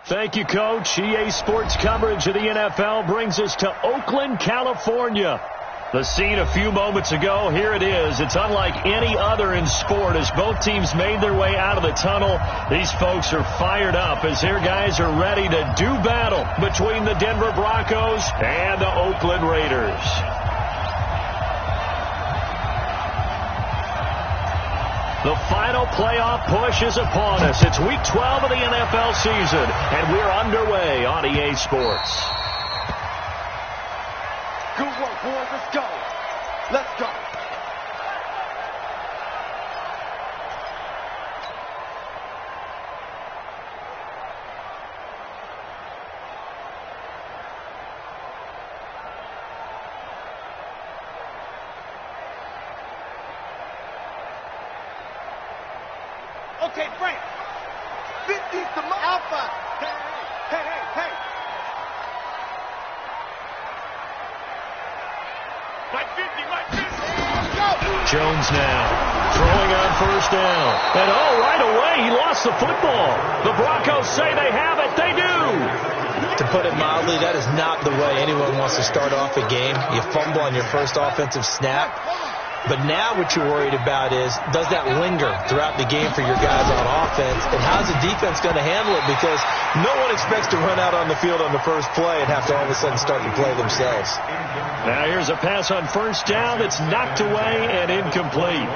Thank you, Coach. EA Sports coverage of the NFL brings us to Oakland, California. The scene a few moments ago, here it is. It's unlike any other in sport as both teams made their way out of the tunnel. These folks are fired up as their guys are ready to do battle between the Denver Broncos and the Oakland Raiders. The final playoff push is upon us. It's Week 12 of the NFL season, and we're underway on EA Sports. Good work, boys. Let's go. Let's go. Okay, Frank. 50's the alpha. Hey. Mike 50. Jones now throwing on first down. And right away he lost the football. The Broncos say they have it. They do. To put it mildly, that is not the way anyone wants to start off a game. You fumble on your first offensive snap. But now what you're worried about is, does that linger throughout the game for your guys on offense? And how's the defense going to handle it? Because no one expects to run out on the field on the first play and have to all of a sudden start to play themselves. Now here's a pass on first down that's knocked away and incomplete.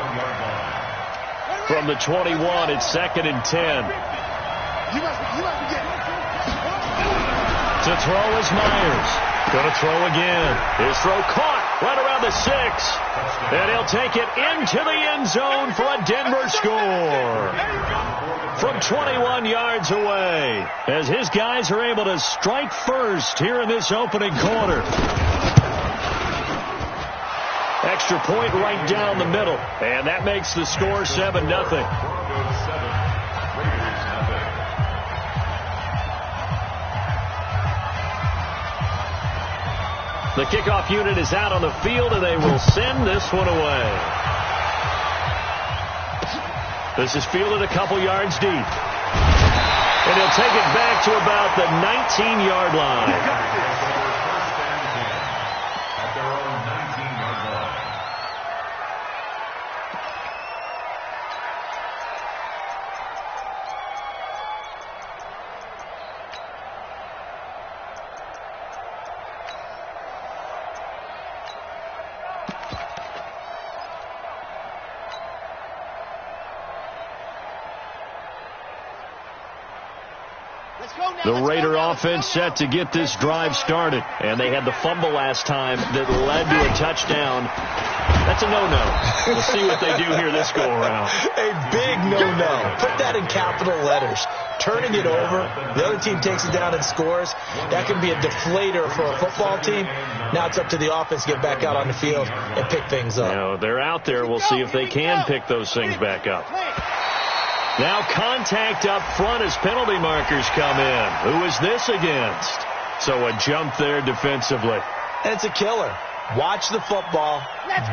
From the 21, it's 2nd and 10. To throw is Myers. Going to throw again. His throw caught right around the 6. And he'll take it into the end zone for a Denver score. From 21 yards away. As his guys are able to strike first here in this opening quarter. Extra point right down the middle. And that makes the score 7-0. The kickoff unit is out on the field, and they will send this one away. This is fielded a couple yards deep. And he'll take it back to about the 19-yard line. The Raider offense set to get this drive started. And they had the fumble last time that led to a touchdown. That's a no-no. We'll see what they do here this go-around. A big no-no. Put that in capital letters. Turning it over, the other team takes it down and scores. That can be a deflator for a football team. Now it's up to the offense to get back out on the field and pick things up. You know, they're out there. We'll see if they can pick those things back up. Now contact up front as penalty markers come in. Who is this against? So a jump there defensively. And it's a killer. Watch the football.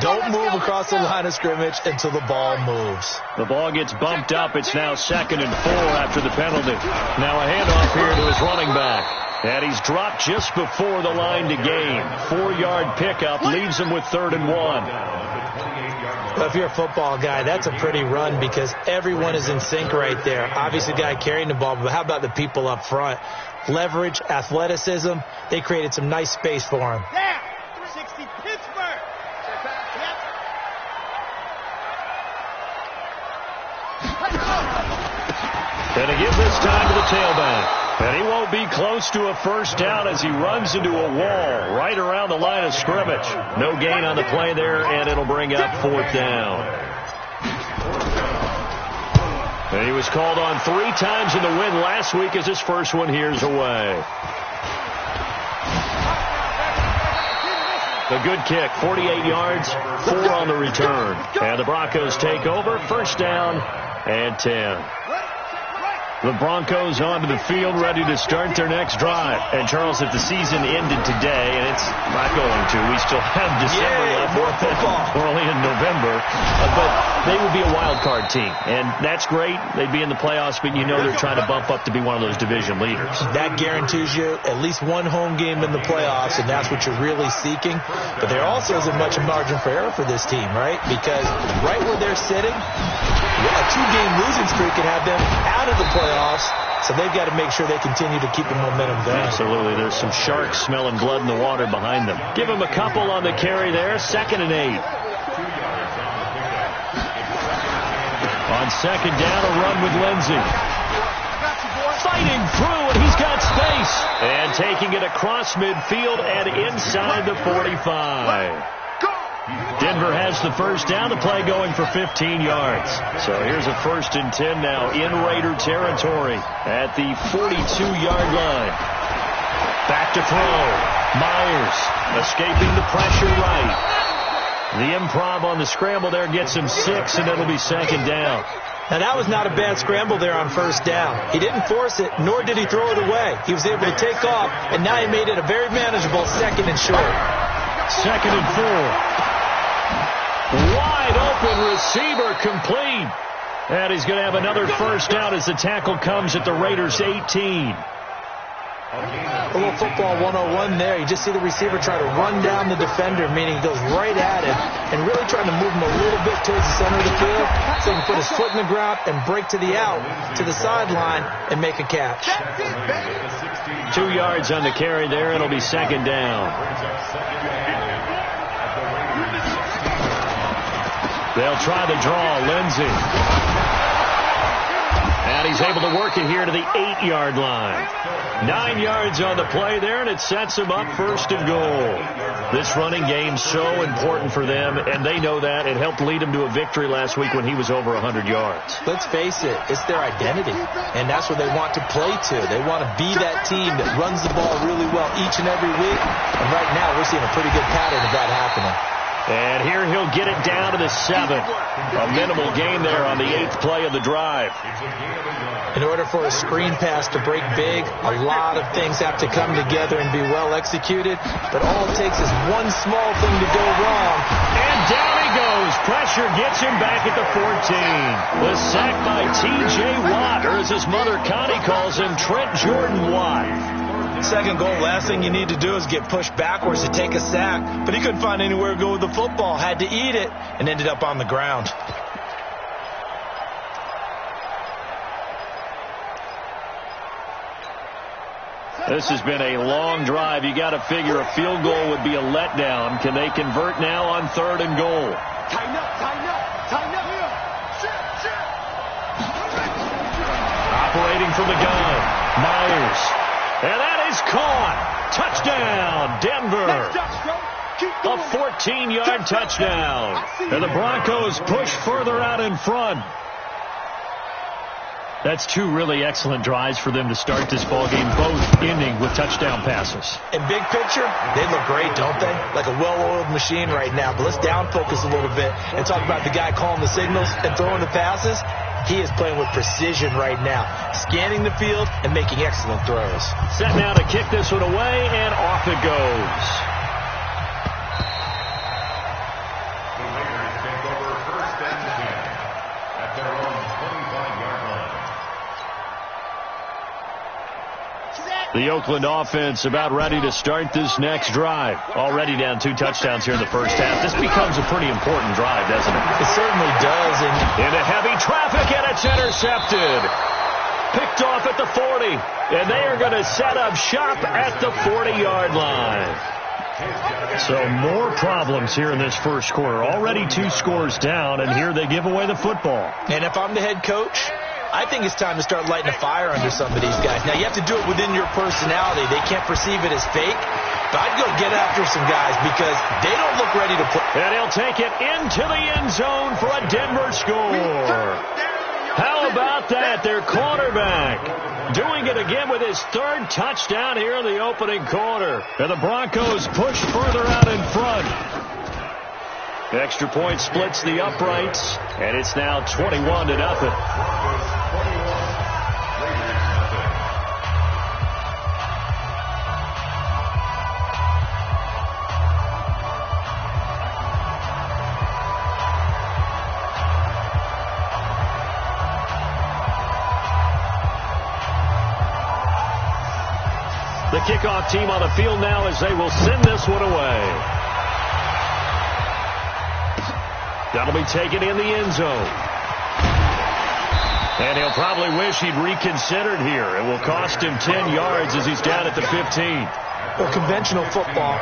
Don't move across the line of scrimmage until the ball moves. The ball gets bumped up. It's now 2nd and 4 after the penalty. Now a handoff here to his running back. And he's dropped just before the line to gain. 4-yard pickup leaves him with 3rd and 1. Well, if you're a football guy, that's a pretty run because everyone is in sync right there. Obviously, the guy carrying the ball, but how about the people up front? Leverage, athleticism, they created some nice space for him. There! 60 Pittsburgh! Yep. And to give this time to the tailback. And he won't be close to a first down as he runs into a wall right around the line of scrimmage. No gain on the play there, and it'll bring up 4th down. And he was called on 3 times in the win last week as his first one here's away. A good kick, 48 yards, 4 on the return. And the Broncos take over, first down and 10. The Broncos onto the field, ready to start their next drive. And, Charles, if the season ended today, and it's not going to, we still have December left. More football. We're only in November. But they would be a wild card team. And that's great. They'd be in the playoffs, but you know they're trying to bump up to be one of those division leaders. That guarantees you at least one home game in the playoffs, and that's what you're really seeking. But there also isn't much margin for error for this team, right? Because right where they're sitting, a 2-game losing streak can have them out of the playoffs, so they've got to make sure they continue to keep the momentum going. Absolutely. There's some sharks smelling blood in the water behind them. Give them a couple on the carry there. 2nd and 8. On 2nd down, a run with Lindsey. Fighting through, and he's got space. And taking it across midfield and inside the 45. Denver has the first down. The play going for 15 yards. So here's a 1st and 10 now in Raider territory at the 42-yard line. Back to throw. Myers escaping the pressure right. The improv on the scramble there gets him 6, and it'll be 2nd down. Now, that was not a bad scramble there on 1st down. He didn't force it, nor did he throw it away. He was able to take off, and now he made it a very manageable 2nd and short. 2nd and 4. Wide open receiver complete. And he's going to have another 1st down as the tackle comes at the Raiders' 18. A little football 101 there. You just see the receiver try to run down the defender, meaning he goes right at him and really trying to move him a little bit towards the center of the field so he can put his foot in the ground and break to the out, to the sideline, and make a catch. 2 yards on the carry there. It'll be 2nd down. They'll try the draw. Lindsey. And he's able to work it here to the 8-yard line. 9 yards on the play there, and it sets him up 1st and goal. This running game's so important for them, and they know that. It helped lead them to a victory last week when he was over 100 yards. Let's face it, it's their identity, and that's what they want to play to. They want to be that team that runs the ball really well each and every week, and right now we're seeing a pretty good pattern of that happening. And here he'll get it down to the 7th. A minimal gain there on the 8th play of the drive. In order for a screen pass to break big, a lot of things have to come together and be well executed. But all it takes is one small thing to go wrong. And down he goes. Pressure gets him back at the 14. The sack by T.J. Watt, or as his mother Connie calls him, Trent Jordan Watt. 2nd goal, last thing you need to do is get pushed backwards to take a sack. But he couldn't find anywhere to go with the football. Had to eat it and ended up on the ground. This has been a long drive. You got to figure a field goal would be a letdown. Can they convert now on 3rd and goal? Tighten up, tighten up, tighten up. Operating from the gun. Myers. And that is caught. Touchdown, Denver. A 14-yard touchdown. And the Broncos push further out in front. That's 2 really excellent drives for them to start this ballgame, both ending with touchdown passes. In big picture, they look great, don't they? Like a well-oiled machine right now. But let's down focus a little bit and talk about the guy calling the signals and throwing the passes. He is playing with precision right now, scanning the field and making excellent throws. Set now to kick this one away, and off it goes. The Raiders take over 1st and 10 at their own 25-yard line. The Oakland offense about ready to start this next drive. Already down 2 touchdowns here in the first half. This becomes a pretty important drive, doesn't it? It certainly does. And into heavy traffic, and it's intercepted. Picked off at the 40. And they are going to set up shop at the 40-yard line. So more problems here in this first quarter. Already 2 scores down, and here they give away the football. And if I'm the head coach, I think it's time to start lighting a fire under some of these guys. Now, you have to do it within your personality. They can't perceive it as fake. But I'd go get after some guys because they don't look ready to play. And he'll take it into the end zone for a Denver score. How about that? Their quarterback doing it again with his 3rd touchdown here in the opening quarter. And the Broncos push further out in front. Extra point splits the uprights, and it's now 21-0. The kickoff team on the field now as they will send this one away. That'll be taken in the end zone. And he'll probably wish he'd reconsidered here. It will cost him 10 yards as he's down at the 15. Well, conventional football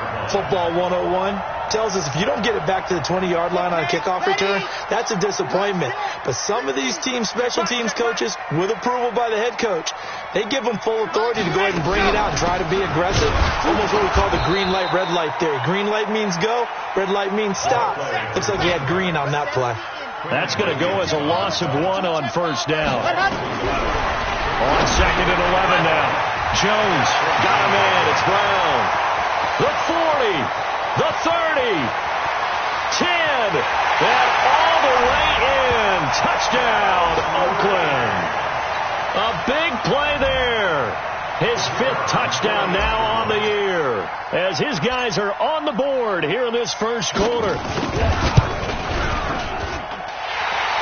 101, tells us if you don't get it back to the 20-yard line on a kickoff return, that's a disappointment. But some of these teams, special teams coaches, with approval by the head coach, they give them full authority to go ahead and bring it out and try to be aggressive. Almost what we call the green light, red light theory. Green light means go, red light means stop. Looks like he had green on that play. That's going to go as a loss of 1 on first down. On 2nd and 11 now. Jones got him in. It's Brown. The 40. The 30. 10. And all the way in. Touchdown, Oakland. A big play there. His 5th touchdown now on the year. As his guys are on the board here in this first quarter.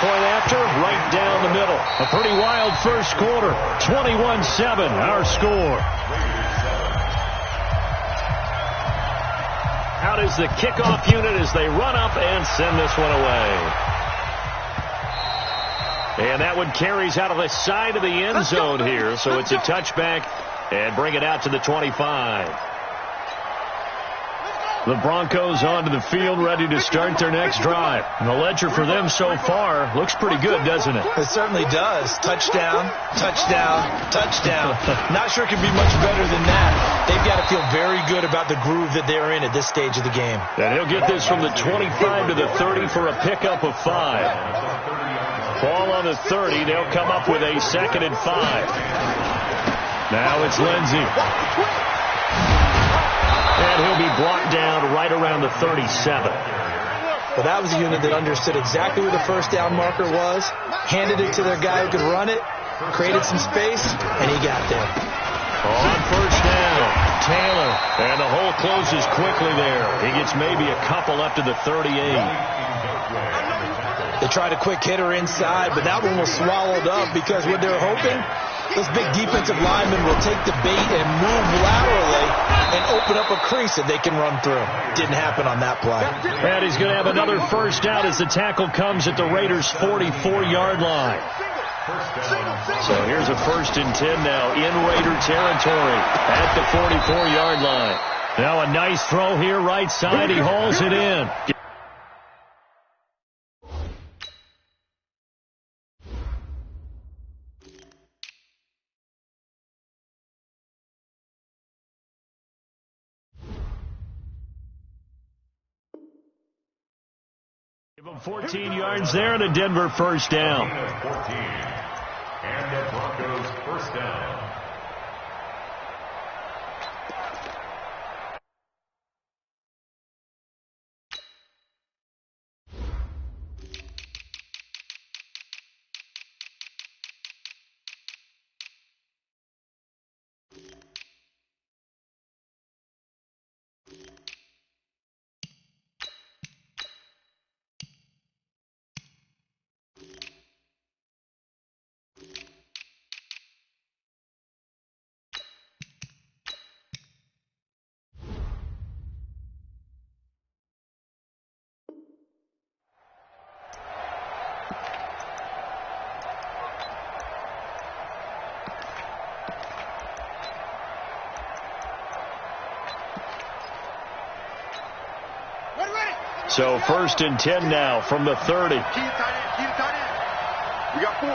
Point after, right down the middle. A pretty wild first quarter. 21-7, our score. Out is the kickoff unit as they run up and send this one away. And that one carries out of the side of the end zone here, so it's a touchback and bring it out to the 25. The Broncos onto the field, ready to start their next drive. And the ledger for them so far looks pretty good, doesn't it? It certainly does. Touchdown, touchdown, touchdown. Not sure it could be much better than that. They've got to feel very good about the groove that they're in at this stage of the game. And he'll get this from the 25 to the 30 for a pickup of 5. Ball on the 30. They'll come up with a 2nd and 5. Now it's Lindsey. And he'll be brought down right around the 37. Well, that was a unit that understood exactly where the first down marker was, handed it to their guy who could run it, created some space, and he got there. On first down, Taylor. And the hole closes quickly there. He gets maybe a couple up to the 38. They tried a quick hitter inside, but that one was swallowed up because what they're hoping, those big defensive linemen will take the bait and move laterally and open up a crease that they can run through. Didn't happen on that play. And he's going to have another first down as the tackle comes at the Raiders' 44-yard line. So here's a 1st and 10 now in Raider territory at the 44-yard line. Now a nice throw here right side. He hauls it in. Give him 14 yards there and a Denver first down. And the Broncos first down. So 1st and 10 now from the 30. Keep it tight end. We got 4.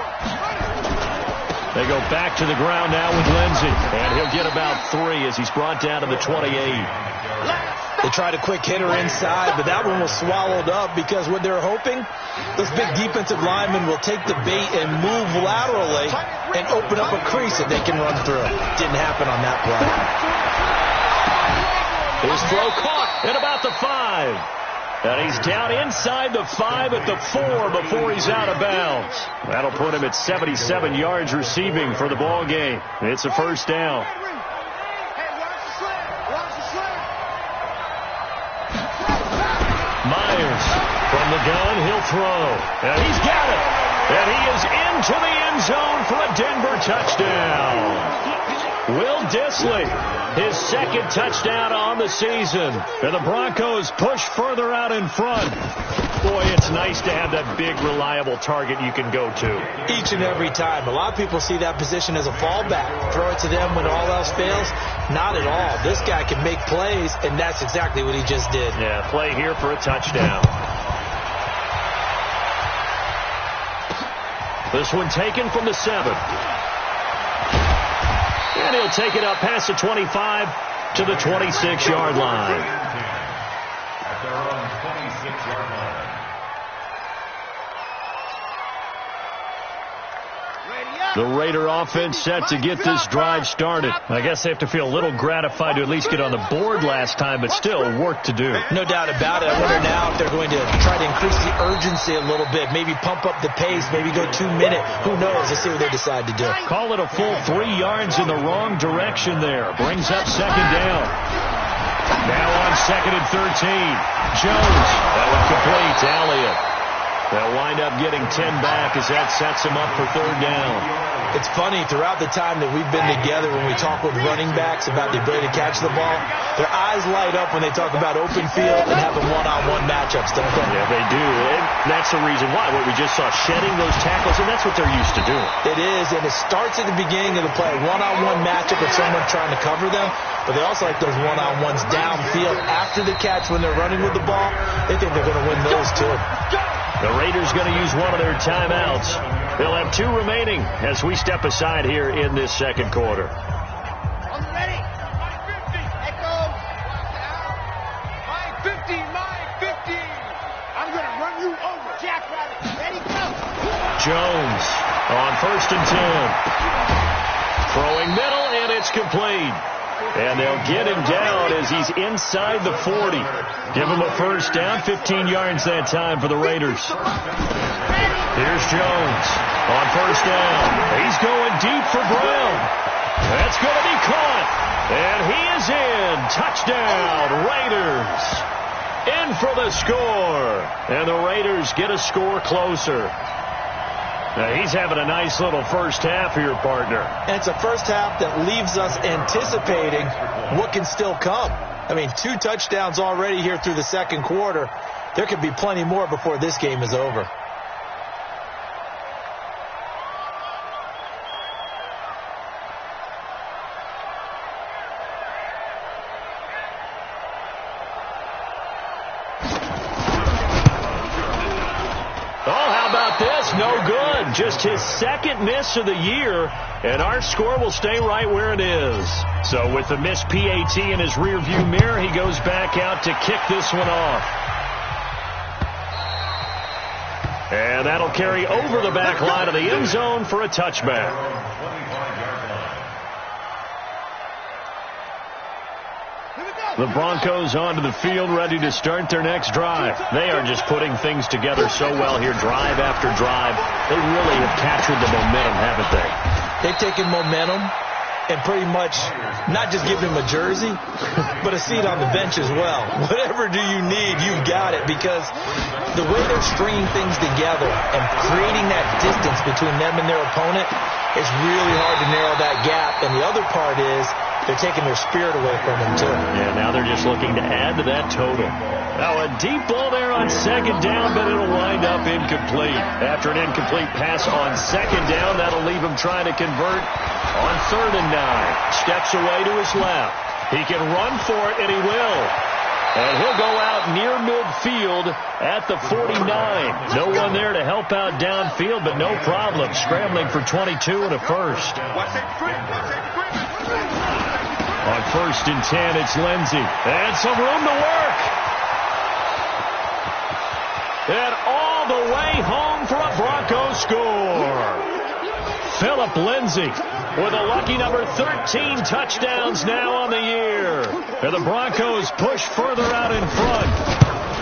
They go back to the ground now with Lindsey. And he'll get about 3 as he's brought down to the 28. They tried a quick hitter inside, but that one was swallowed up because what they're hoping, those big defensive linemen will take the bait and move laterally and open up a crease that they can run through. Didn't happen on that play. His throw caught at about the 5. And he's down inside the 5 at the 4 before he's out of bounds. That'll put him at 77 yards receiving for the ball game. It's a first down. Myers from the gun, he'll throw. And he's got it. And he is into the end zone for a Denver touchdown. Will Dissly, his second touchdown on the season. And the Broncos push further out in front. Boy, it's nice to have that big, reliable target you can go to. Each and every time. A lot of people see that position as a fallback. Throw it to them when all else fails. Not at all. This guy can make plays, and that's exactly what he just did. Yeah, play here for a touchdown. This one taken from the 7. And he'll take it up past the 25 to the 26-yard line. At their own 26-yard line. The Raider offense set to get this drive started. I guess they have to feel a little gratified to at least get on the board last time, but still work to do. No doubt about it. I wonder now if they're going to try to increase the urgency a little bit, maybe pump up the pace, maybe go 2 minute. Who knows? Let's see what they decide to do. Call it a full 3 yards in the wrong direction there. Brings up second down. Now on 2nd and 13. Jones. That one complete to Elliott. They'll wind up getting 10 back as that sets him up for 3rd down. It's funny, throughout the time that we've been together, when we talk with running backs about the ability to catch the ball, their eyes light up when they talk about open field and having one-on-one matchups, don't they? Yeah, they do. And that's the reason why. What we just saw, shedding those tackles, and that's what they're used to doing. It is, and it starts at the beginning of the play. One-on-one matchup with someone trying to cover them, but they also like those one-on-ones downfield after the catch when they're running with the ball. They think they're going to win those too. The Raiders going to use one of their timeouts. They'll have 2 remaining as we step aside here in this second quarter. On the ready. Mike 50. Echo. Mike 50. Mike 50. I'm going to run you over. Jackrabbit. Ready, go. Jones on 1st and 10. Throwing middle, and it's complete. And they'll get him down as he's inside the 40. Give him a 1st down, 15 yards that time for the Raiders. Here's Jones on 1st down. He's going deep for Brown. That's going to be caught. And he is in. Touchdown, Raiders. In for the score. And the Raiders get a score closer. Now, he's having a nice little first half here, partner. And it's a first half that leaves us anticipating what can still come. I mean, 2 touchdowns already here through the second quarter. There could be plenty more before this game is over. No good. Just his 2nd miss of the year, and our score will stay right where it is. So with the missed PAT in his rearview mirror, he goes back out to kick this one off. And that'll carry over the back line of the end zone for a touchback. The Broncos onto the field, ready to start their next drive. They are just putting things together so well here, drive after drive. They really have captured the momentum, haven't they? They've taken momentum and pretty much not just give him a jersey, but a seat on the bench as well. Whatever do you need, you've got it, because the way they're stringing things together and creating that distance between them and their opponent, it's really hard to narrow that gap. And the other part is, they're taking their spirit away from him, too. Yeah, now they're just looking to add to that total. Now a deep ball there on 2nd down, but it'll wind up incomplete. After an incomplete pass on 2nd down, that'll leave him trying to convert on 3rd and 9. Steps away to his left. He can run for it, and he will. And he'll go out near midfield at the 49. No one there to help out downfield, but no problem. Scrambling for 22 and a 1st. On 1st and 10, it's Lindsey. And some room to work. And all the way home for a Broncos score. Philip Lindsey with a lucky number 13 touchdowns now on the year. And the Broncos push further out in front.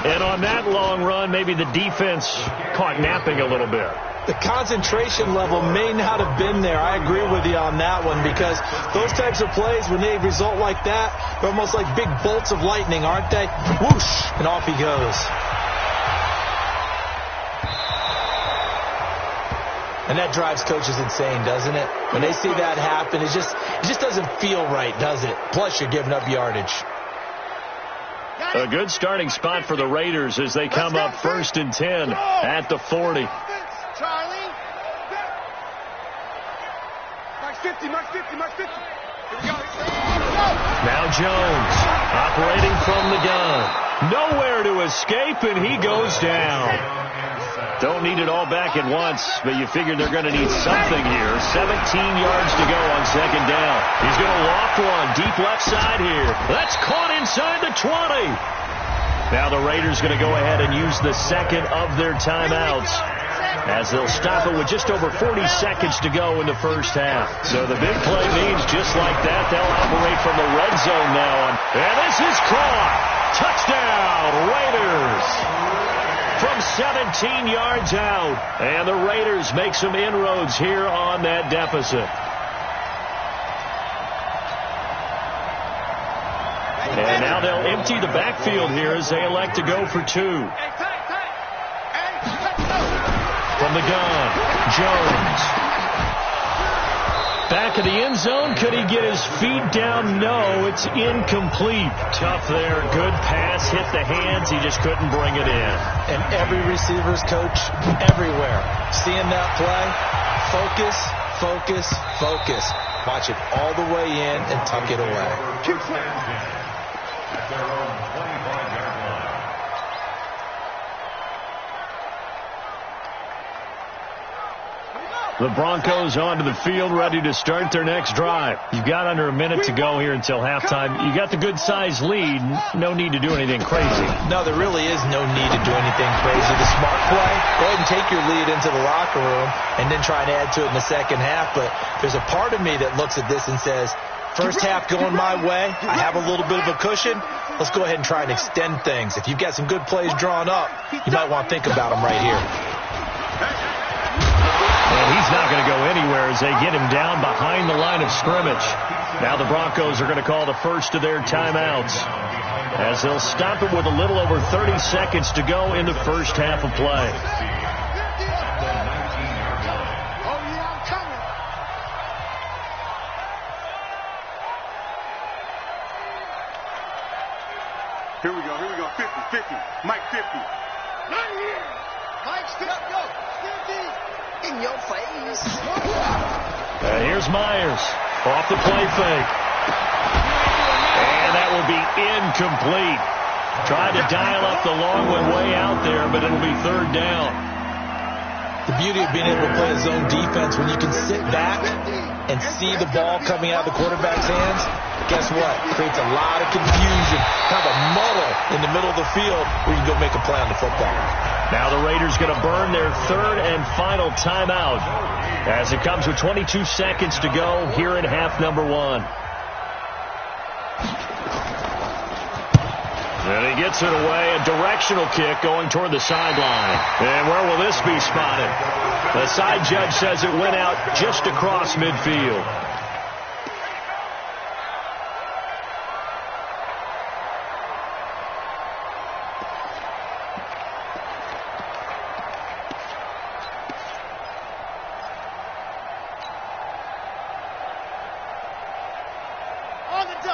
And on that long run, maybe the defense caught napping a little bit. The concentration level may not have been there. I agree with you on that one, because those types of plays, when they result like that, they're almost like big bolts of lightning, aren't they? Whoosh, and off he goes. And that drives coaches insane, doesn't it? When they see that happen, it It just doesn't feel right, does it? Plus, you're giving up yardage. A good starting spot for the Raiders as they come up 1st and 10 at the 40. Charlie. Mark 50, Mark 50, Mark 50. Here we go. Now Jones operating from the gun. Nowhere to escape, and he goes down. Don't need it all back at once, but you figure they're going to need something here. 17 yards to go on 2nd down. He's going to loft one deep left side here. That's caught inside the 20. Now the Raiders going to go ahead and use the second of their timeouts, as they'll stop it with just over 40 seconds to go in the first half. So the big play means just like that, they'll operate from the red zone now. And this is caught. Touchdown, Raiders. From 17 yards out. And the Raiders make some inroads here on that deficit. And now they'll empty the backfield here as they elect to go for 2. From the gun, Jones. Back of the end zone. Could he get his feet down? No, it's incomplete. Tough there. Good pass. Hit the hands. He just couldn't bring it in. And every receiver's coach everywhere. Seeing that play, focus, focus, focus. Watch it all the way in and tuck it away. At their own 25-yard line. The Broncos onto the field, ready to start their next drive. You've got under a minute to go here until halftime. You got the good-sized lead. No need to do anything crazy. No, there really is no need to do anything crazy. The smart play, go ahead and take your lead into the locker room and then try and add to it in the second half. But there's a part of me that looks at this and says, first half going my way, I have a little bit of a cushion. Let's go ahead and try and extend things. If you've got some good plays drawn up, you might want to think about them right here. And he's not going to go anywhere as they get him down behind the line of scrimmage. Now the Broncos are going to call the first of their timeouts, as they'll stop it with a little over 30 seconds to go in the first half of play. Here we go, 50, Mike 50. Not here. Mike, step, go. 50. In your face. And here's Myers off the play fake. And that will be incomplete. Tried to dial up the long one way out there, but it'll be 3rd down. The beauty of being able to play a zone defense when you can sit back and see the ball coming out of the quarterback's hands, guess what? Creates a lot of confusion, kind of a muddle in the middle of the field where you can go make a play on the football. Now the Raiders going to burn their 3rd and final timeout as it comes with 22 seconds to go here in half number 1. And he gets it away, a directional kick going toward the sideline. And where will this be spotted? The side judge says it went out just across midfield.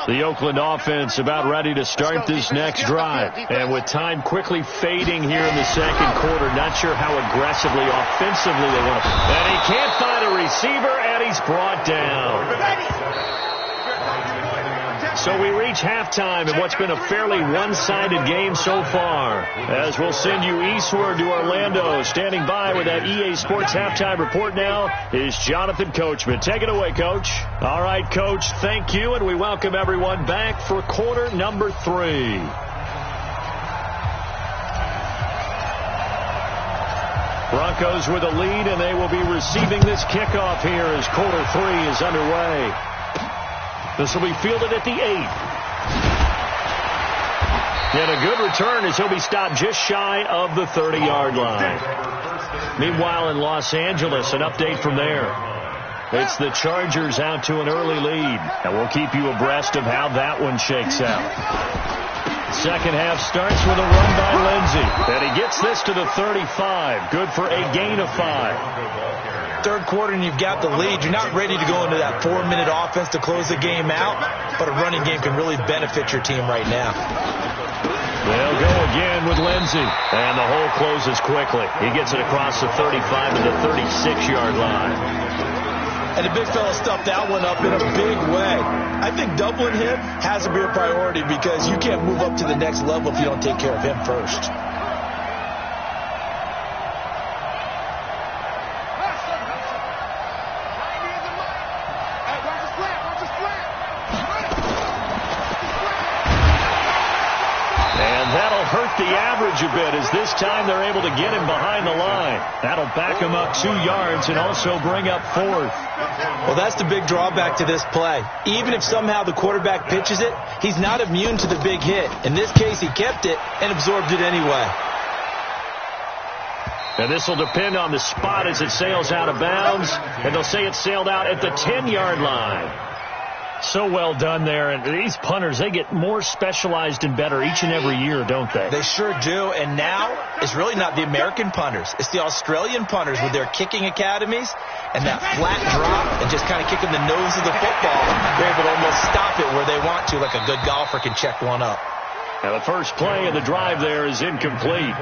The Oakland offense about ready to start this next drive. And with time quickly fading here in the second quarter, not sure how aggressively, offensively they want to. And he can't find a receiver, and he's brought down. So we reach halftime in what's been a fairly one-sided game so far. As we'll send you eastward to Orlando. Standing by with that EA Sports halftime report now is Jonathan Coachman. Take it away, Coach. All right, Coach, thank you, and we welcome everyone back for quarter number 3. Broncos with a lead, and they will be receiving this kickoff here as quarter 3 is underway. This will be fielded at the 8. And a good return as he'll be stopped just shy of the 30-yard line. Meanwhile, in Los Angeles, an update from there. It's the Chargers out to an early lead. And we'll keep you abreast of how that one shakes out. Second half starts with a run by Lindsey. And he gets this to the 35. Good for a gain of 5. third quarter and you've got the lead, you're not ready to go into that 4-minute offense to close the game out, but a running game can really benefit your team right now. They'll go again with Lindsey, and the hole closes quickly. He gets it across the 35 to the 36-yard line. And the big fella stuffed that one up in a big way. I think doubling him has to be a priority because you can't move up to the next level if you don't take care of him first. Hurt the average a bit as this time they're able to get him behind the line. That'll back him up 2 yards and also bring up 4th. Well, that's the big drawback to this play. Even if somehow the quarterback pitches it, he's not immune to the big hit. In this case, he kept it and absorbed it anyway. And this will depend on the spot as it sails out of bounds. And they'll say it sailed out at the 10-yard line. So well done there. And these punters, they get more specialized and better each and every year, don't they? They sure do. And now it's really not the American punters. It's the Australian punters with their kicking academies and that flat drop and just kind of kicking the nose of the football. They're able to almost stop it where they want to, like a good golfer can check one up. Now the first play of the drive there is incomplete.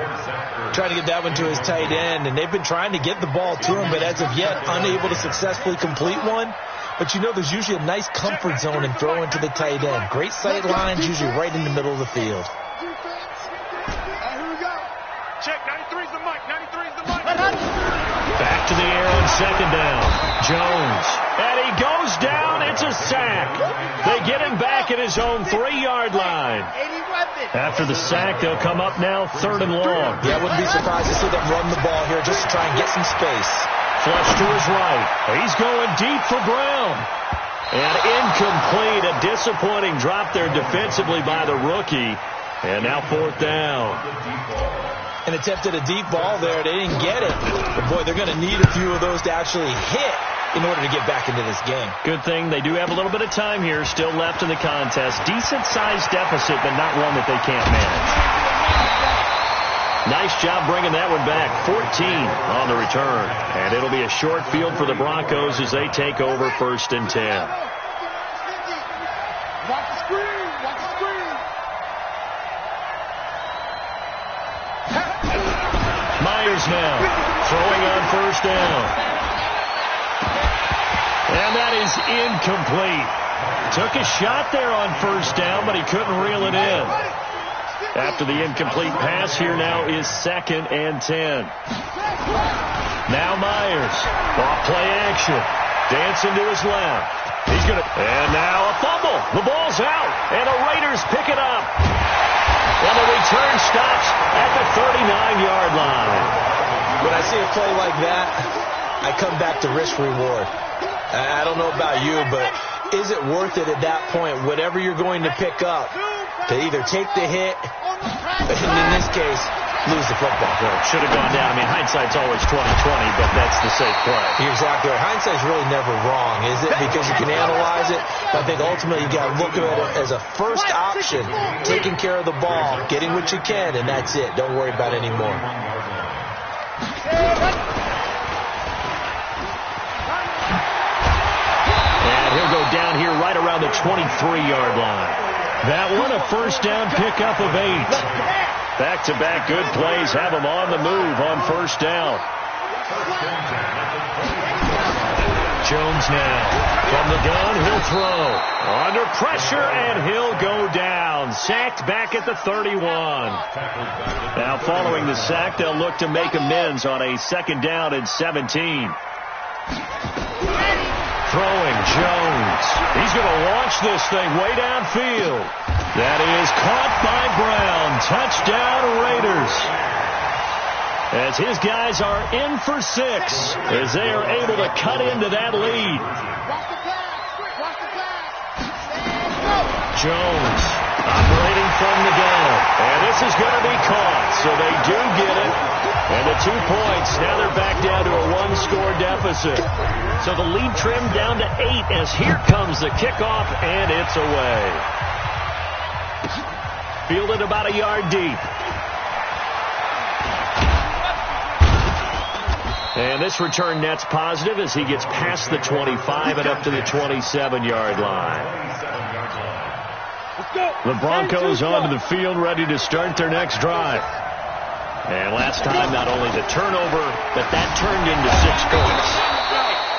Trying to get that one to his tight end, and they've been trying to get the ball to him, but as of yet, unable to successfully complete one. But you know there's usually a nice comfort zone in throwing to the tight end. Great sight lines, usually right in the middle of the field. Check, 93's the mic, 93's the mic. Back to the air on second down. Jones. And he goes down. It's a sack. They get him back at his own 3-yard line. After the sack, they'll come up now 3rd and long. Yeah, I wouldn't be surprised to see them run the ball here just to try and get some space. Flush to his right. He's going deep for Brown. And incomplete. A disappointing drop there defensively by the rookie. And now 4th down. And attempted a deep ball there. They didn't get it. But, boy, they're going to need a few of those to actually hit in order to get back into this game. Good thing they do have a little bit of time here still left in the contest. Decent-sized deficit, but not one that they can't manage. Nice job bringing that one back. 14 on the return. And it'll be a short field for the Broncos as they take over 1st and 10. Watch the screen, watch the screen. Myers now throwing on 1st down. And that is incomplete. Took a shot there on 1st down, but he couldn't reel it in. After the incomplete pass, here now is 2nd and 10. Now Myers. Off play action. Dancing to his left. He's going to... And now a fumble. The ball's out. And the Raiders pick it up. And the return stops at the 39-yard line. When I see a play like that, I come back to risk reward. I don't know about you, but is it worth it at that point, whatever you're going to pick up, to either take the hit, and in this case, lose the football? Well, should have gone down. I mean, hindsight's always 20/20, but that's the safe play. You're exactly right. Hindsight's really never wrong, is it? Because you can analyze it, but I think ultimately you got to look at it as a first option, taking care of the ball, getting what you can, and that's it. Don't worry about it anymore. He'll go down here right around the 23-yard line. That one, a 1st down pickup of 8. Back-to-back good plays have him on the move on 1st down. Jones now from the gun. He'll throw. Under pressure, and he'll go down. Sacked back at the 31. Now following the sack, they'll look to make amends on a 2nd down and 17. Throwing Jones. He's going to launch this thing way downfield. That is caught by Brown. Touchdown Raiders. As his guys are in for 6 as they are able to cut into that lead. Jones operating from the gun. And this is going to be caught. So they do get it. And the 2 points, now they're back down to a 1-score deficit. So the lead trimmed down to 8 as here comes the kickoff, and it's away. Fielded about a yard deep. And this return net's positive as he gets past the 25 and up to the 27-yard line. The Broncos onto the field, ready to start their next drive. And last time, not only the turnover, but that turned into 6 points.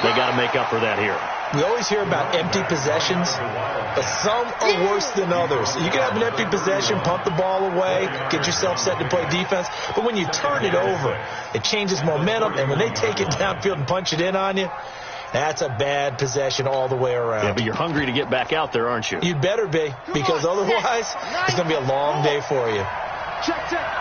They got to make up for that here. We always hear about empty possessions, but some are worse than others. You can have an empty possession, pump the ball away, get yourself set to play defense, but when you turn it over, it changes momentum, and when they take it downfield and punch it in on you, that's a bad possession all the way around. Yeah, but you're hungry to get back out there, aren't you? You'd better be, because otherwise, it's going to be a long day for you. Check.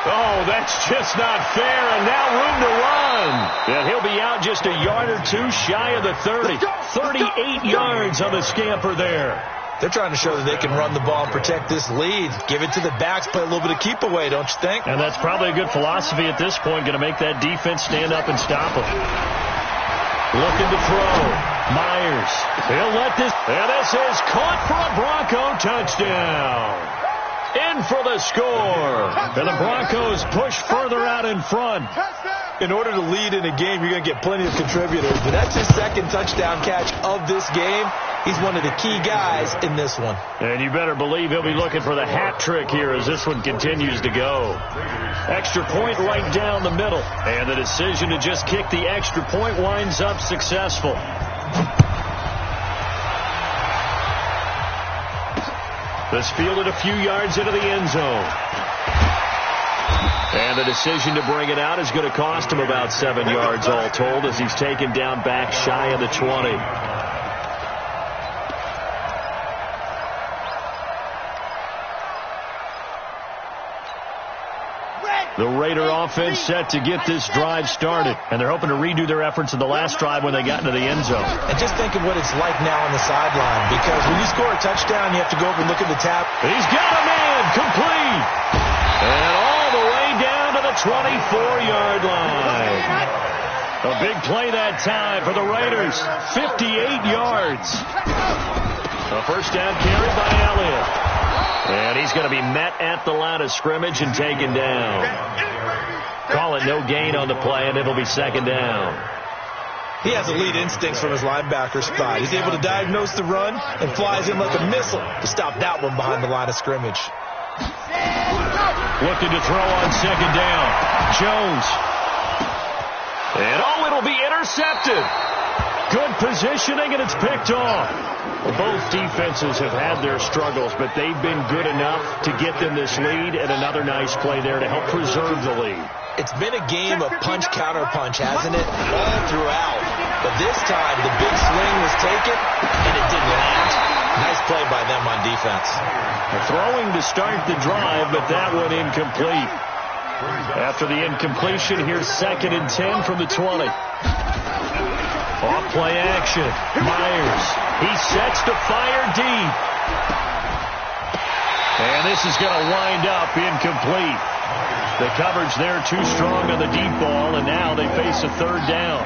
Oh, that's just not fair, and now room to run. And he'll be out just a yard or two shy of the 30. 38 yards on the scamper there. They're trying to show that they can run the ball and protect this lead. Give it to the backs, play a little bit of keep away, don't you think? And that's probably a good philosophy at this point, going to make that defense stand up and stop them. Looking to throw. Myers. He'll let this. And this is caught for a Bronco touchdown. In for the score. And the Broncos push further out in front. In order to lead in a game, you're going to get plenty of contributors. But that's his second touchdown catch of this game. He's one of the key guys in this one. And you better believe he'll be looking for the hat trick here as this one continues to go. Extra point right down the middle. And the decision to just kick the extra point winds up successful. This fielded a few yards into the end zone. And the decision to bring it out is going to cost him about 7 yards all told as he's taken down back shy of the 20. The Raider offense set to get this drive started. And they're hoping to redo their efforts in the last drive when they got into the end zone. And just think of what it's like now on the sideline. Because when you score a touchdown, you have to go over and look at the tap. He's got a man complete. And all the way down to the 24-yard line. A big play that time for the Raiders. 58 yards. A first down carry by Elliott. And he's going to be met at the line of scrimmage and taken down. Call it no gain on the play, and it'll be second down. He has elite instincts from his linebacker spot. He's able to diagnose the run and flies in like a missile to stop that one behind the line of scrimmage. Looking to throw on second down. Jones. And it'll be intercepted. Good positioning, and it's picked off. Both defenses have had their struggles, but they've been good enough to get them this lead, and another nice play there to help preserve the lead. It's been a game of punch-counter-punch, hasn't it? All throughout. But this time, the big swing was taken, and it didn't land. Nice play by them on defense. Throwing to start the drive, but that one incomplete. After the incompletion, here's 2nd and 10 from the 20. Off play action. Myers. He sets to fire deep. And this is going to wind up incomplete. The coverage there too strong on the deep ball, and now they face a third down.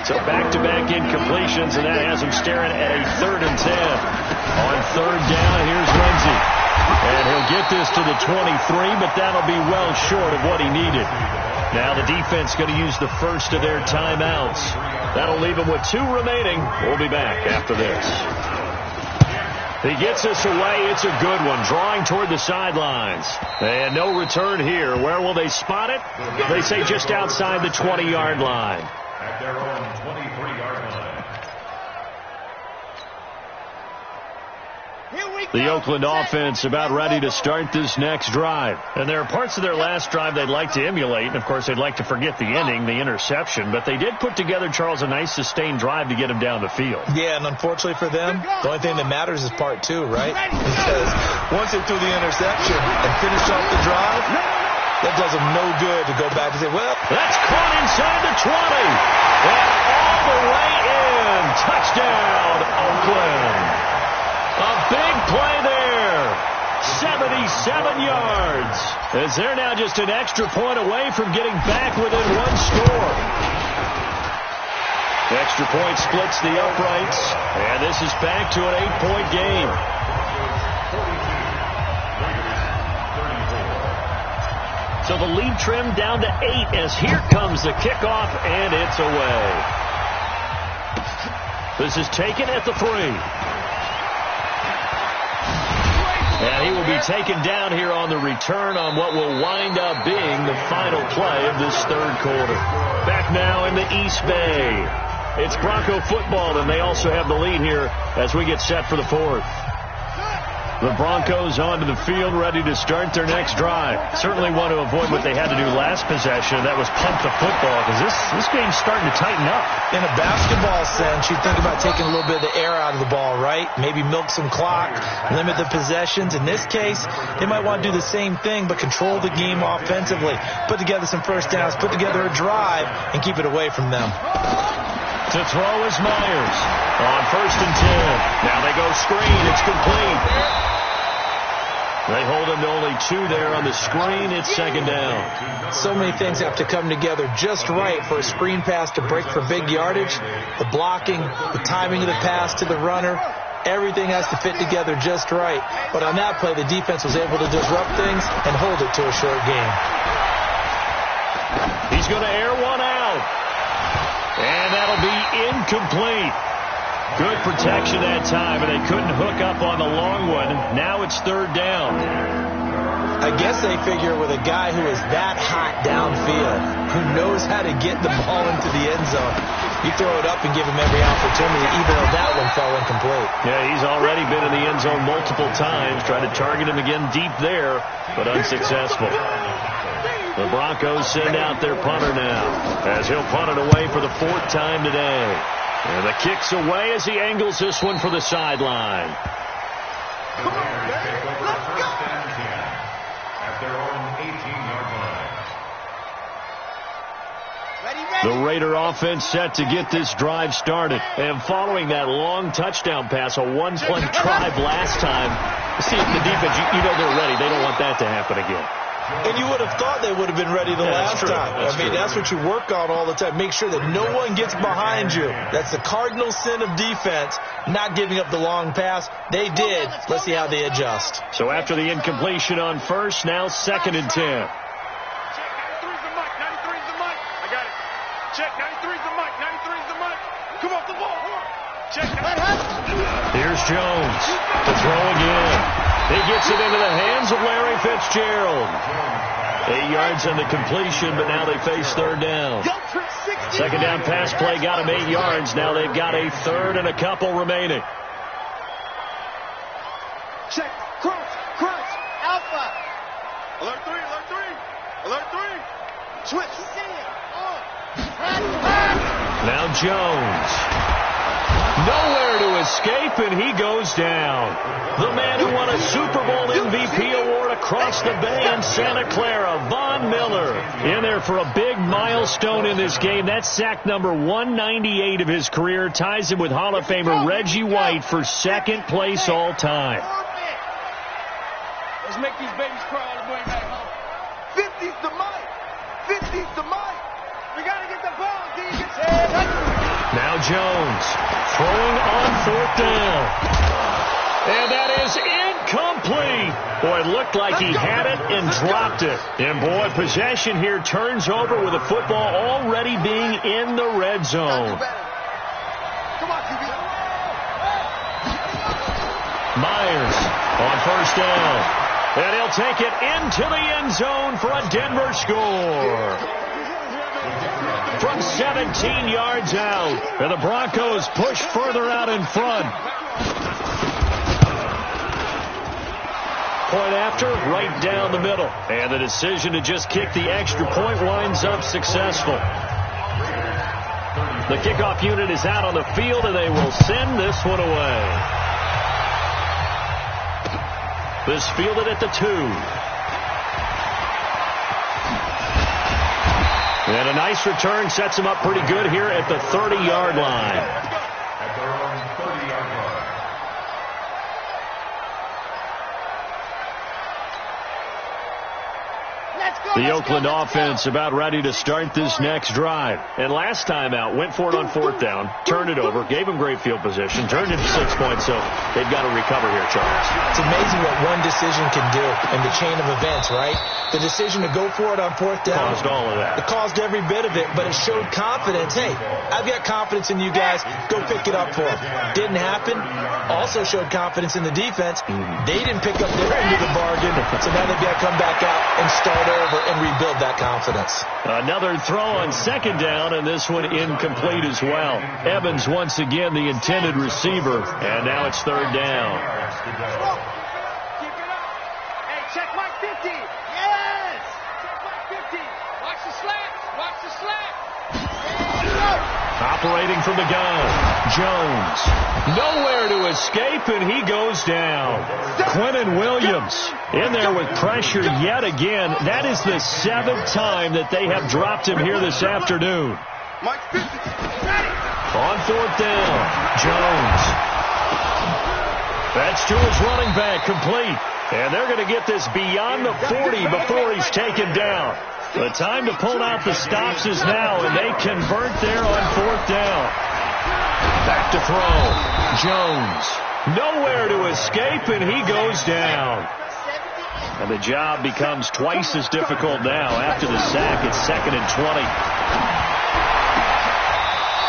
So back-to-back incompletions, and that has him staring at a 3rd and 10. On third down, here's Lindsey. And he'll get this to the 23, but that'll be well short of what he needed. Now the defense going to use the first of their timeouts. That'll leave them with 2 remaining. We'll be back after this. He gets us away. It's a good one. Drawing toward the sidelines. And no return here. Where will they spot it? They say just outside the 20-yard line. At their own 23-yard line. The Oakland offense about ready to start this next drive. And there are parts of their last drive they'd like to emulate. And, of course, they'd like to forget the ending, the interception. But they did put together, Charles, a nice sustained drive to get him down the field. Yeah, and unfortunately for them, the only thing that matters is part 2, right? Because once they threw the interception and finished off the drive, that does them no good to go back and say, well, that's caught inside the 20. And all the way in. Touchdown, Oakland. A big play there. 77 yards. As they're now just an extra point away from getting back within 1 score. The extra point splits the uprights. And this is back to an 8-point game. So the lead trimmed down to 8 as here comes the kickoff, and it's away. This is taken at the 3. And he will be taken down here on the return on what will wind up being the final play of this third quarter. Back now in the East Bay. It's Bronco football, and they also have the lead here as we get set for the fourth. The Broncos onto the field, ready to start their next drive. Certainly want to avoid what they had to do last possession. That was punt the football, because this game's starting to tighten up. In a basketball sense, you think about taking a little bit of the air out of the ball, right? Maybe milk some clock, limit the possessions. In this case, they might want to do the same thing, but control the game offensively. Put together some first downs, put together a drive, and keep it away from them. To throw is Myers on 1st and 10. Now they go screen. It's complete. They hold him to only 2 there on the screen. It's 2nd down. So many things have to come together just right for a screen pass to break for big yardage. The blocking, the timing of the pass to the runner, everything has to fit together just right. But on that play, the defense was able to disrupt things and hold it to a short game. He's going to air one out. And that'll be incomplete. Good protection that time, and they couldn't hook up on the long one. Now it's 3rd down. I guess they figure with a guy who is that hot downfield, who knows how to get the ball into the end zone, you throw it up and give him every opportunity, even though that one fell incomplete. Yeah, he's already been in the end zone multiple times, trying to target him again deep there, but unsuccessful. The Broncos send out their punter now, as he'll punt it away for the 4th time today. And the kick's away as he angles this one for the sideline. Come on, man. Let's go. At their own 18-yard line. Ready. The Raider offense set to get this drive started. And following that long touchdown pass, a one-play drive last time, see, the defense, you know they're ready. They don't want that to happen again. And you would have thought they would have been ready the last time. That's what you work on all the time. Make sure that no one gets behind you. That's the cardinal sin of defense, not giving up the long pass. They did. Let's see how they adjust. So after the incompletion on 1st, now 2nd and 10. Check, 93's the mic. 93's the mic. I got it. Check, 93's the mic. 93's the mic. Come off the ball. Check. Here's Jones to throw again. He gets it into the hands of Larry Fitzgerald. 8 yards on the completion, but now they face 3rd down. 2nd down pass play got them 8 yards. Now they've got a 3rd and a couple remaining. Check. Cross. Alpha. Alert 3. Alert 3. Alert 3. Switch. Now Jones. Nowhere to escape, and he goes down. The man who won a Super Bowl MVP award across the bay in Santa Clara, Von Miller, in there for a big milestone in this game. That's sack number 198 of his career, ties him with Hall of Famer Reggie White for 2nd place all time. Let's make these babies cry all the way back home. 50's the mic. 50's the mic. We got to get the ball. Now Jones throwing on 4th down. And that is incomplete. Boy, it looked like he had it and dropped it. And boy, possession here turns over with the football already being in the red zone. Come on, QB. Myers on 1st down. And he'll take it into the end zone for a Denver score. From 17 yards out. And the Broncos push further out in front. Point after, right down the middle. And the decision to just kick the extra point winds up successful. The kickoff unit is out on the field, and they will send this one away. This fielded at the 2. And a nice return sets him up pretty good here at the 30-yard line. At their own 30-yard line. Let's go! The Oakland offense about ready to start this next drive. And last time out, went for it on fourth down, turned it over, gave them great field position, turned it to 6 points, so they've got to recover here, Charles. It's amazing what one decision can do in the chain of events, right? The decision to go for it on fourth down. Caused all of that. It caused every bit of it, but it showed confidence. Hey, I've got confidence in you guys. Go pick it up for them. Didn't happen. Also showed confidence in the defense. They didn't pick up their end of the bargain, so now they've got to come back out and start over and rebuild that confidence. Another throw on second down, and this one incomplete as well. Evans once again the intended receiver, and now it's third down. Hey, check Mike 50. Yes! Check Mike 50. Watch the slats. Watch the slats. Operating from the gun, Jones. Nowhere to escape, and he goes down. Quentin Williams in there with pressure yet again. That is the 7th time that they have dropped him here this afternoon. Mike 50. On fourth down, Jones. That's to his running back, complete. And they're going to get this beyond the 40 before he's taken down. The time to pull out the stops is now, and they convert there on fourth down. Back to throw. Jones. Nowhere to escape, and he goes down. And the job becomes twice as difficult now. After the sack, it's 2nd and 20.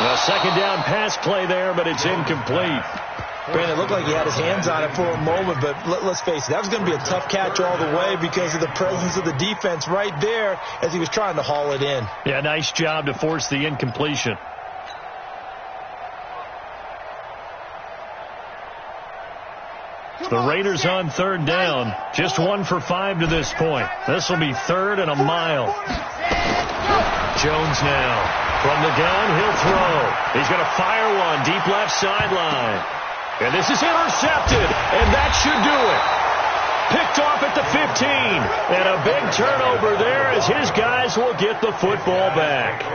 A second down pass play there, but it's incomplete. Brandon, it looked like he had his hands on it for a moment, but let's face it, that was going to be a tough catch all the way because of the presence of the defense right there as he was trying to haul it in. Yeah, nice job to force the incompletion. The Raiders on third down, just 1 for 5 to this point. This will be 3rd and a mile. Jones now. From the gun, he'll throw. He's going to fire one deep left sideline. And this is intercepted, and that should do it. Picked off at the 15, and a big turnover there as his guys will get the football back.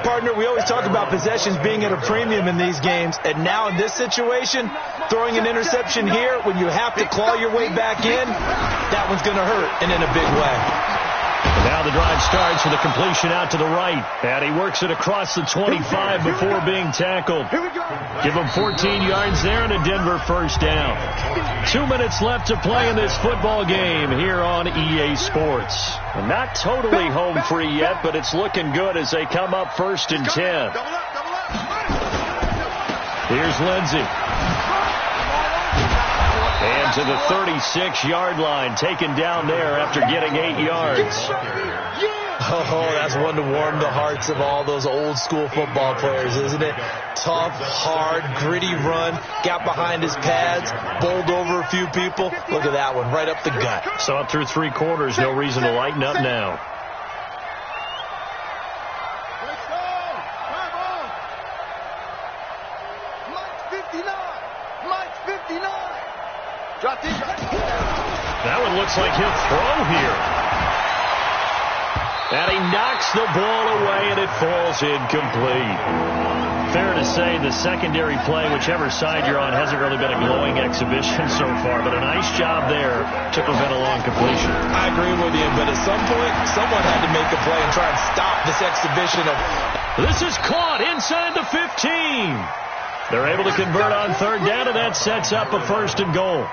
Partner, we always talk about possessions being at a premium in these games, and now in this situation, throwing an interception here when you have to claw your way back in, that one's going to hurt, and in a big way. And now the drive starts with a completion out to the right. And he works it across the 25 before being tackled. Give him 14 yards there and a Denver first down. 2 minutes left to play in this football game here on EA Sports. And not totally home free yet, but it's looking good as they come up 1st and 10. Here's Lindsey. And to the 36-yard line, taken down there after getting 8 yards. Oh, that's one to warm the hearts of all those old-school football players, isn't it? Tough, hard, gritty run, got behind his pads, bowled over a few people. Look at that one, right up the gut. Saw it through 3 quarters, no reason to lighten up now. That one looks like he'll throw here. And he knocks the ball away, and it falls incomplete. Fair to say the secondary play, whichever side you're on, hasn't really been a glowing exhibition so far, but a nice job there to prevent a long completion. I agree with you, but at some point, someone had to make a play and try and stop this exhibition of... This is caught inside the 15. They're able to convert on third down, and that sets up a 1st and goal.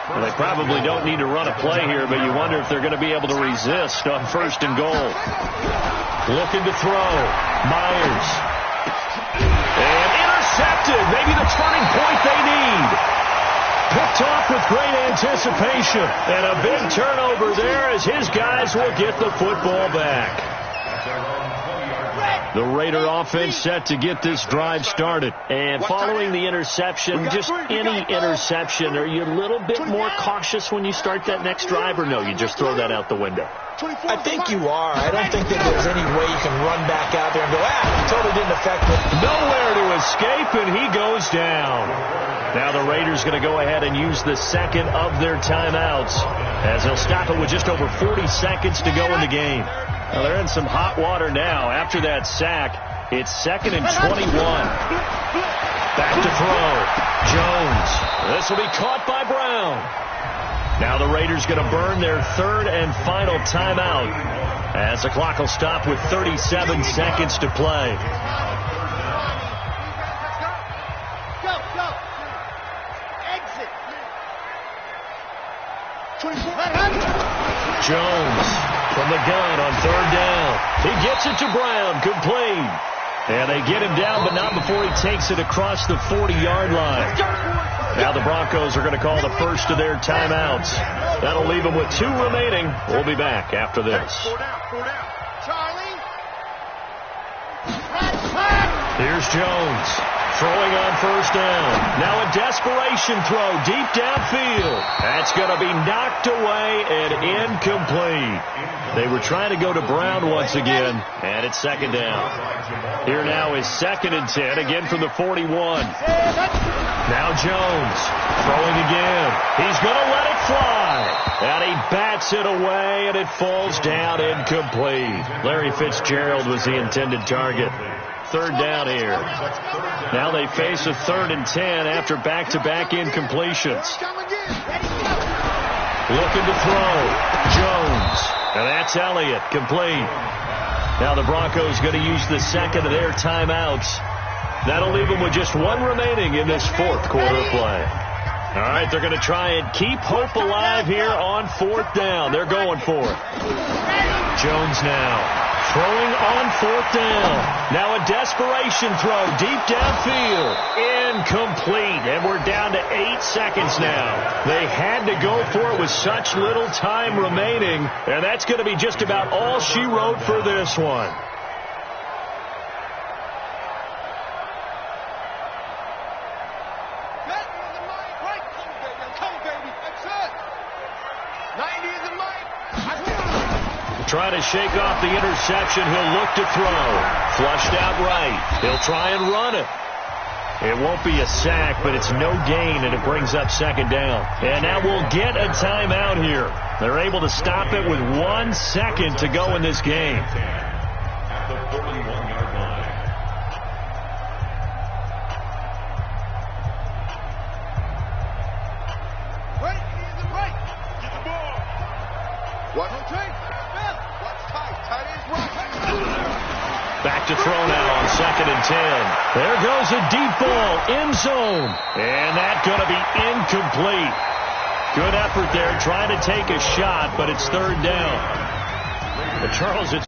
Well, they probably don't need to run a play here, but you wonder if they're going to be able to resist on 1st and goal. Looking to throw. Myers. And intercepted. Maybe the turning point they need. Picked off with great anticipation. And a big turnover there as his guys will get the football back. The Raider offense set to get this drive started. And following the interception, just any interception, are you a little bit more cautious when you start that next drive, or no, you just throw that out the window? I think you are. I don't think that there's any way you can run back out there and go, totally didn't affect me. Nowhere to escape, and he goes down. Now the Raiders going to go ahead and use the second of their timeouts as they'll stop it with just over 40 seconds to go in the game. Well, they're in some hot water now. After that sack, it's 2nd and 21. Back to throw. Jones. This will be caught by Brown. Now the Raiders going to burn their third and final timeout as the clock will stop with 37 seconds to play. Jones from the gun on third down. He gets it to Brown, complete. And they get him down, but not before he takes it across the 40-yard line. Now the Broncos are going to call the first of their timeouts. That'll leave them with 2 remaining. We'll be back after this. Here's Jones throwing on first down. Now a desperation throw deep downfield. That's going to be knocked away and incomplete. They were trying to go to Brown once again, and it's second down. Here now is 2nd and 10, again from the 41. Now Jones throwing again. He's going to let it fly. And he bats it away, and it falls down incomplete. Larry Fitzgerald was the intended target. Third down here. Now they face a 3rd and 10 after back-to-back incompletions. Looking to throw. Jones. And that's Elliott. Complete. Now the Broncos going to use the second of their timeouts. That'll leave them with just 1 remaining in this 4th quarter of play. All right, they're going to try and keep hope alive here on 4th down. They're going for it. Jones now. Throwing on 4th down. Now a desperation throw deep downfield. Incomplete. And we're down to 8 seconds now. They had to go for it with such little time remaining. And that's going to be just about all she wrote for this one. Trying to shake off the interception. He'll look to throw. Flushed out right. He'll try and run it. It won't be a sack, but it's no gain, and it brings up second down. And now we'll get a timeout here. They're able to stop it with 1 second to go in this game. At the 41-yard line. Get the ball. What? Back to throw now on 2nd and 10. There goes a deep ball, end zone. And that's going to be incomplete. Good effort there, trying to take a shot, but it's 3rd down. But Charles, it's